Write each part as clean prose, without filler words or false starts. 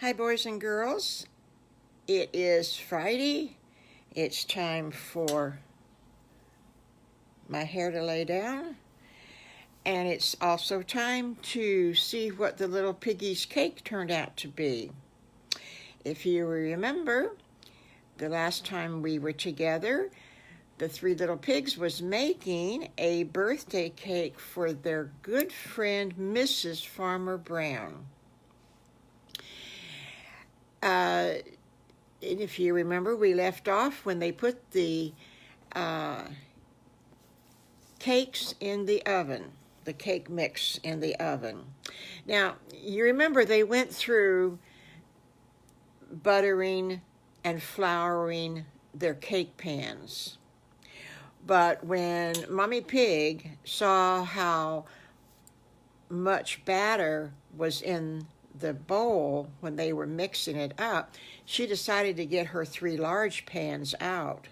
Hi, boys and girls. It is Friday. It's time for my hair to lay down. And it's also time to see what the little piggy's cake turned out to be. If you remember, the last time we were together, the three little pigs was making a birthday cake for their good friend, Mrs. Farmer Brown. And if you remember, we left off when they put the cakes in the oven, the cake mix in the oven. Now, you remember they went through buttering and flouring their cake pans. But when Mommy Pig saw how much batter was in the bowl when they were mixing it up, she decided to get her three large pans out.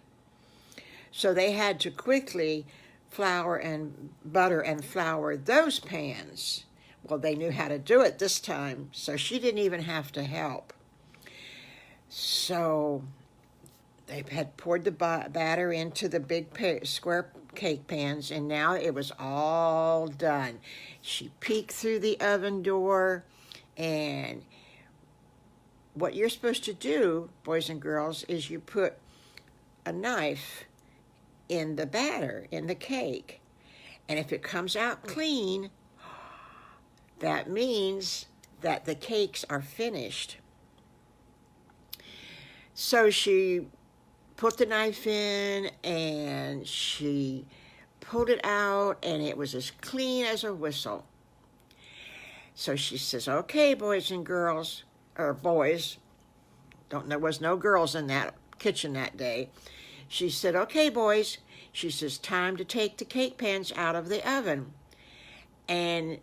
So they had to quickly flour and butter and flour those pans. Well, they knew how to do it this time, so she didn't even have to help. So they had poured the batter into the big square cake pans, and now it was all done. She peeked through the oven door, and what you're supposed to do, boys and girls, is you put a knife in the batter, in the cake. And if it comes out clean, that means that the cakes are finished. So she put the knife in, and she pulled it out, and it was as clean as a whistle. So she says, okay, boys and girls, or boys, there was no girls in that kitchen that day. She said, okay, boys, she says, time to take the cake pans out of the oven. And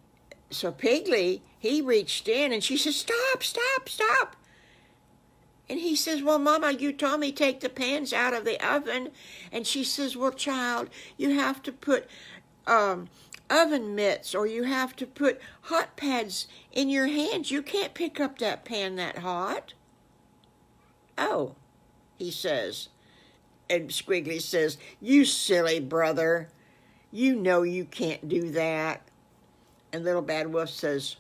so Piggly, he reached in, and she says, stop, stop, stop. And he says, well, Mama, you told me take the pans out of the oven. And she says, well, child, you have to put oven mitts, or you have to put hot pads in your hands. You can't pick up that pan that hot. Oh, he says. And Squiggly says, you silly brother. You know you can't do that. And Little Bad Wolf says,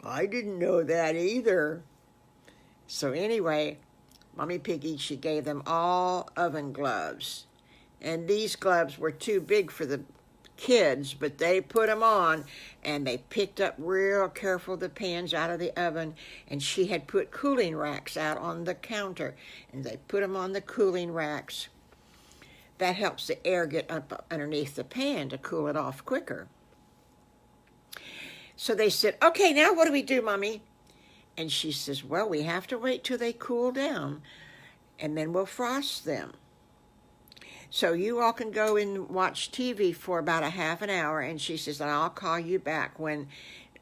I didn't know that either. So anyway, Mommy Piggy, she gave them all oven gloves. And these gloves were too big for the kids, but they put them on, and they picked up real careful the pans out of the oven, and she had put cooling racks out on the counter, and they put them on the cooling racks. That helps the air get up underneath the pan to cool it off quicker. So they said, okay, now what do we do, Mommy? And she says, well, we have to wait till they cool down, and then we'll frost them. So you all can go and watch TV for about a half an hour, and she says, and I'll call you back when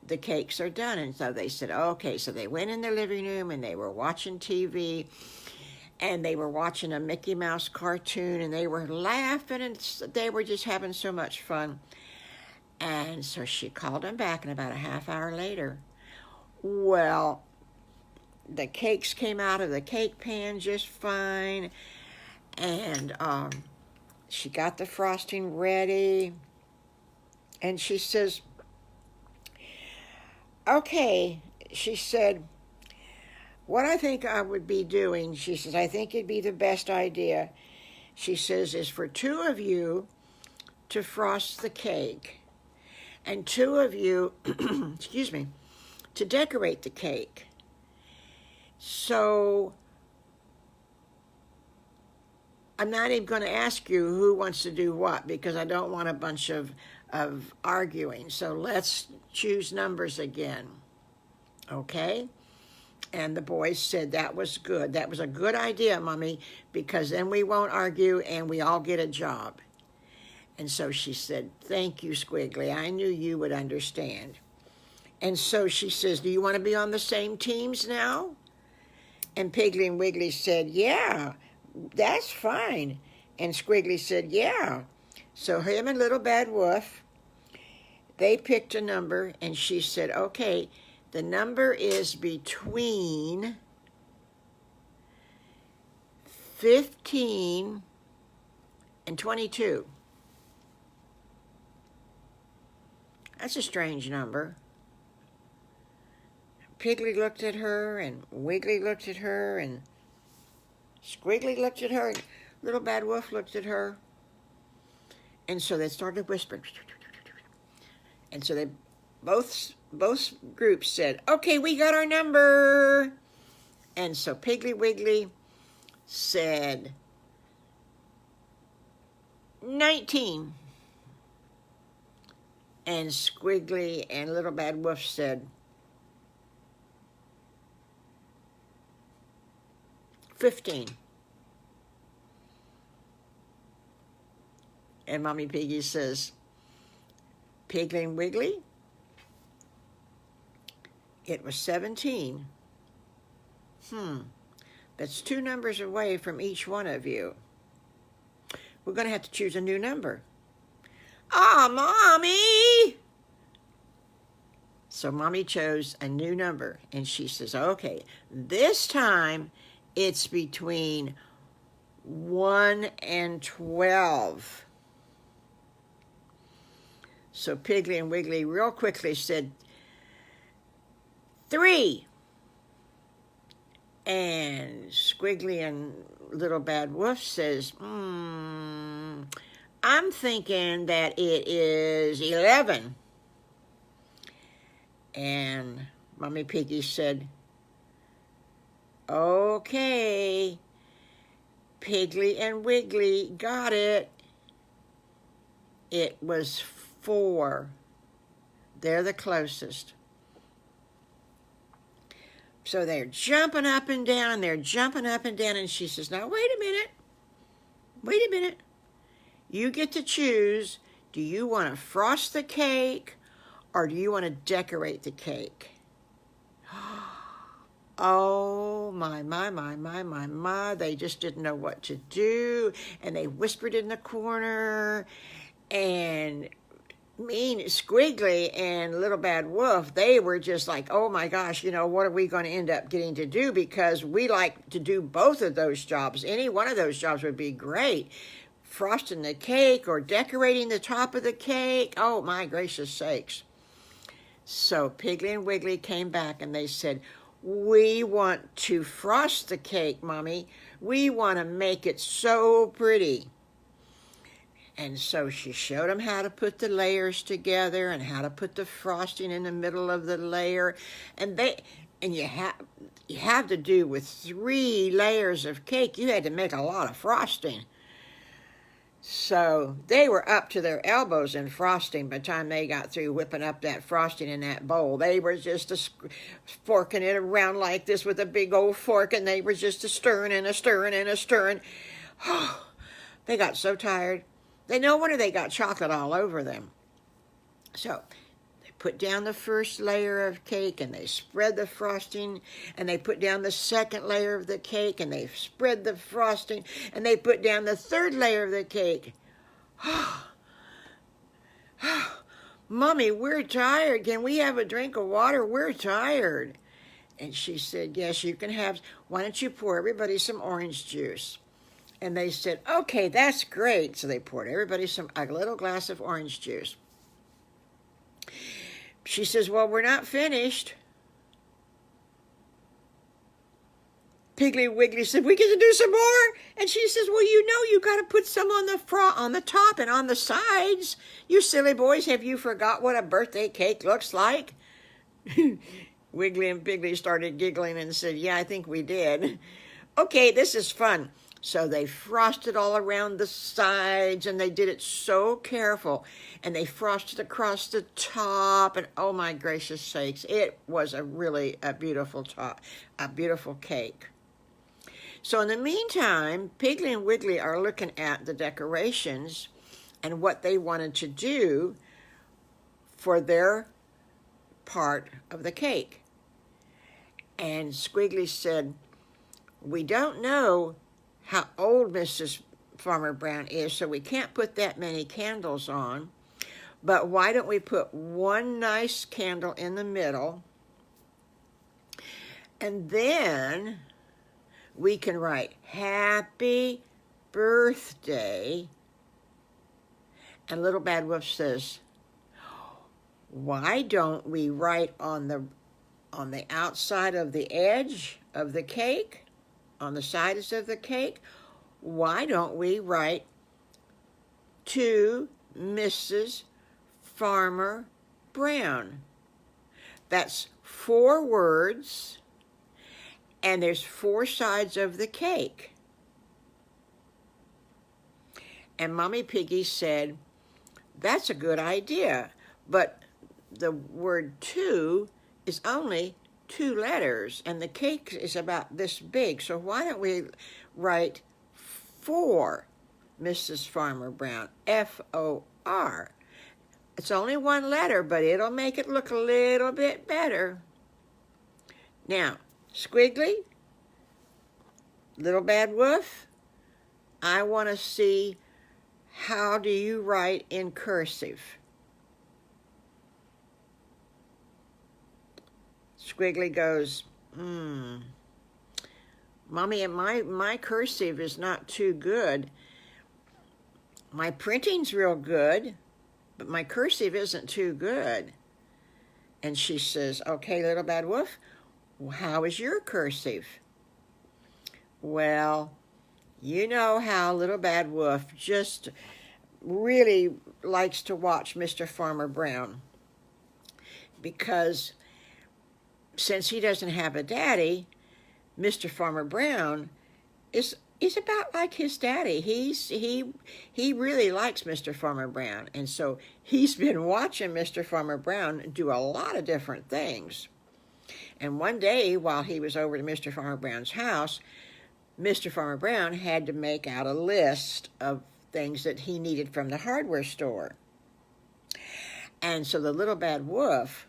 the cakes are done. And so they said, okay. So they went in their living room, and they were watching TV, and they were watching a Mickey Mouse cartoon, and they were laughing, and they were just having so much fun. And so she called them back, and about a half hour later, well, the cakes came out of the cake pan just fine, and she got the frosting ready, and she says, okay, she said, what I think I would be doing, she says, I think it'd be the best idea, she says, is for two of you to frost the cake, and two of you, excuse me, to decorate the cake. So I'm not even going to ask you who wants to do what, because I don't want a bunch of arguing. So let's choose numbers again. Okay? And the boys said that was good. That was a good idea, Mommy, because then we won't argue and we all get a job. And so she said, thank you, Squiggly. I knew you would understand. And so she says, do you want to be on the same teams now? And Piggly and Wiggly said, yeah, that's fine. And Squiggly said, yeah. So him and Little Bad Wolf, they picked a number, and she said, okay, The number is between 15 and 22. That's a strange number. Piggly looked at her, and Wiggly looked at her, and Squiggly looked at her, and Little Bad Wolf looked at her. And so they started whispering. And so they both groups said, okay, we got our number. And so Piggly Wiggly said 19. And Squiggly and Little Bad Wolf said 15. And Mommy Piggy says, Piggly and Wiggly, it was 17. That's 2 numbers away from each one of you. We're going to have to choose a new number. Mommy! So Mommy chose a new number, and she says, okay, this time it's between 1 and 12. So Piggly and Wiggly real quickly said 3. And Squiggly and Little Bad Wolf says, I'm thinking that it is 11. And Mommy Piggy said, okay, Piggly and Wiggly got it. It was 4. They're the closest. So they're jumping up and down, and she says, now wait a minute. You get to choose, do you want to frost the cake or do you want to decorate the cake? Oh, my. They just didn't know what to do, and they whispered in the corner, and Squiggly and Little Bad Wolf, they were just like, oh my gosh, what are we going to end up getting to do? Because we like to do both of those jobs. Any one of those jobs would be great. Frosting the cake or decorating the top of the cake. Oh my gracious sakes. So Piggly and Wiggly came back and they said, we want to frost the cake, Mommy. We want to make it so pretty. And so she showed them how to put the layers together and how to put the frosting in the middle of the layer. And you have to do with 3 layers of cake. You had to make a lot of frosting. So they were up to their elbows in frosting by the time they got through whipping up that frosting in that bowl. They were just forking it around like this with a big old fork, and they were just stirring and stirring. They got so tired. No wonder they got chocolate all over them. So they put down the first layer of cake, and they spread the frosting, and they put down the second layer of the cake, and they spread the frosting, and they put down the third layer of the cake. Mommy, we're tired. Can we have a drink of water? We're tired. And she said, yes, you can have. Why don't you pour everybody some orange juice? And they said, okay, that's great. So they poured everybody a little glass of orange juice. She says, well, we're not finished. Piggly Wiggly said, we get to do some more. And she says, well, you got to put some on the top and on the sides. You silly boys, have you forgot what a birthday cake looks like? Wiggly and Piggly started giggling and said, yeah, I think we did. Okay, this is fun. So they frosted all around the sides, and they did it so careful. And they frosted across the top, and oh my gracious sakes, it was a beautiful cake. So in the meantime, Piggly and Wiggly are looking at the decorations and what they wanted to do for their part of the cake. And Squiggly said, we don't know how old Mrs. Farmer Brown is, so we can't put that many candles on. But why don't we put one nice candle in the middle And then we can write happy birthday. And Little Bad Wolf says, why don't we write on the outside of the edge of the cake, on the sides of the cake, why don't we write to Mrs. Farmer Brown? That's 4 words, and there's 4 sides of the cake. And Mommy Piggy said, that's a good idea, but the word to is only 2 letters, and the cake is about this big, so why don't we write for Mrs. Farmer Brown, F-O-R. It's only 1 letter, but it'll make it look a little bit better. Now, Squiggly, Little Bad Wolf, I want to see, how do you write in cursive? Squiggly goes, Mommy, my cursive is not too good. My printing's real good, but my cursive isn't too good. And she says, okay, Little Bad Wolf, how is your cursive? Well, you know how Little Bad Wolf just really likes to watch Mr. Farmer Brown, because since he doesn't have a daddy, Mr. Farmer Brown is about like his daddy. He really likes Mr. Farmer Brown, and so he's been watching Mr. Farmer Brown do a lot of different things. And one day, while he was over to Mr. Farmer Brown's house, Mr. Farmer Brown had to make out a list of things that he needed from the hardware store. And so the Little Bad Wolf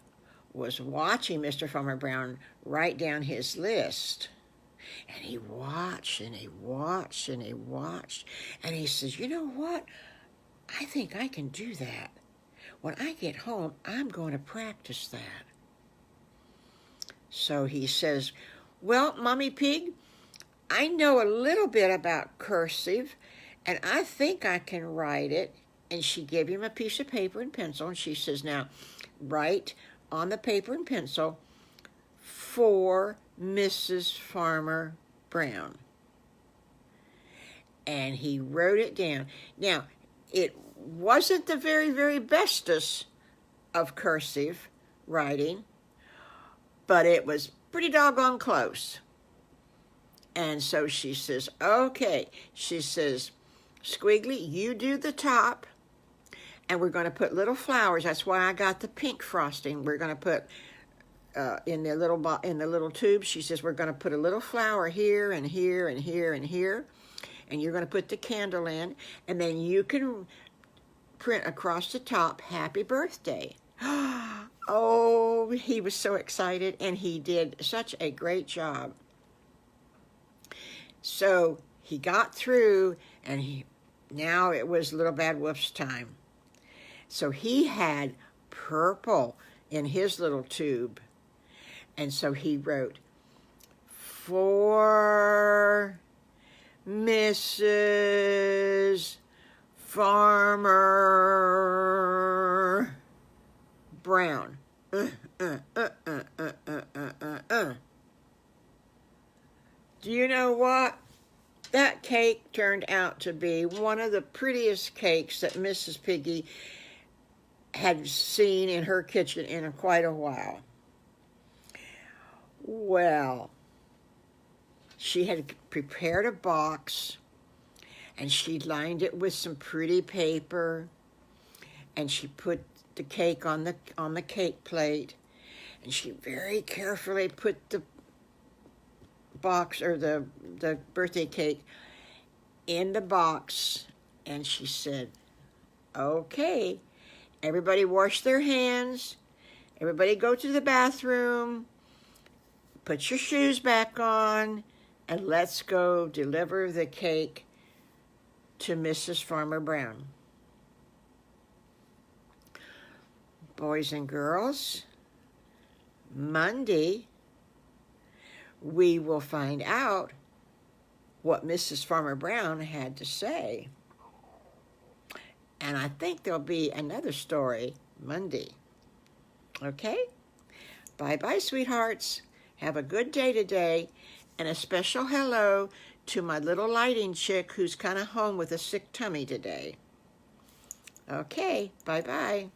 was watching Mr. Farmer Brown write down his list. And he watched, and he watched, and he watched. And he says, you know what? I think I can do that. When I get home, I'm going to practice that. So he says, well, Mommy Pig, I know a little bit about cursive, and I think I can write it. And she gave him a piece of paper and pencil, and she says, now, write on the paper and pencil, for Mrs. Farmer Brown. And he wrote it down. Now, it wasn't the very, very bestest of cursive writing, but it was pretty doggone close. And so she says, okay. She says, Squiggly, you do the top, and we're going to put little flowers. That's why I got the pink frosting. We're going to put in the little tube. She says we're going to put a little flower here and here and here and here, and you're going to put the candle in, and then you can print across the top, "Happy Birthday." Oh, he was so excited, and he did such a great job. So he got through, and now it was Little Bad Wolf's time. So he had purple in his little tube. And so he wrote, for Mrs. Farmer Brown. Do you know what? That cake turned out to be one of the prettiest cakes that Mrs. Piggy had seen in her kitchen in quite a while. Well, she had prepared a box, and she lined it with some pretty paper, and she put the cake on the cake plate, and she very carefully put the box, or the birthday cake, in the box, and she said, okay, everybody wash their hands, everybody go to the bathroom, put your shoes back on, and let's go deliver the cake to Mrs. Farmer Brown. Boys and girls, Monday, we will find out what Mrs. Farmer Brown had to say. And I think there'll be another story Monday. Okay? Bye-bye, sweethearts. Have a good day today. And a special hello to my little lighting chick who's kind of home with a sick tummy today. Okay, bye-bye.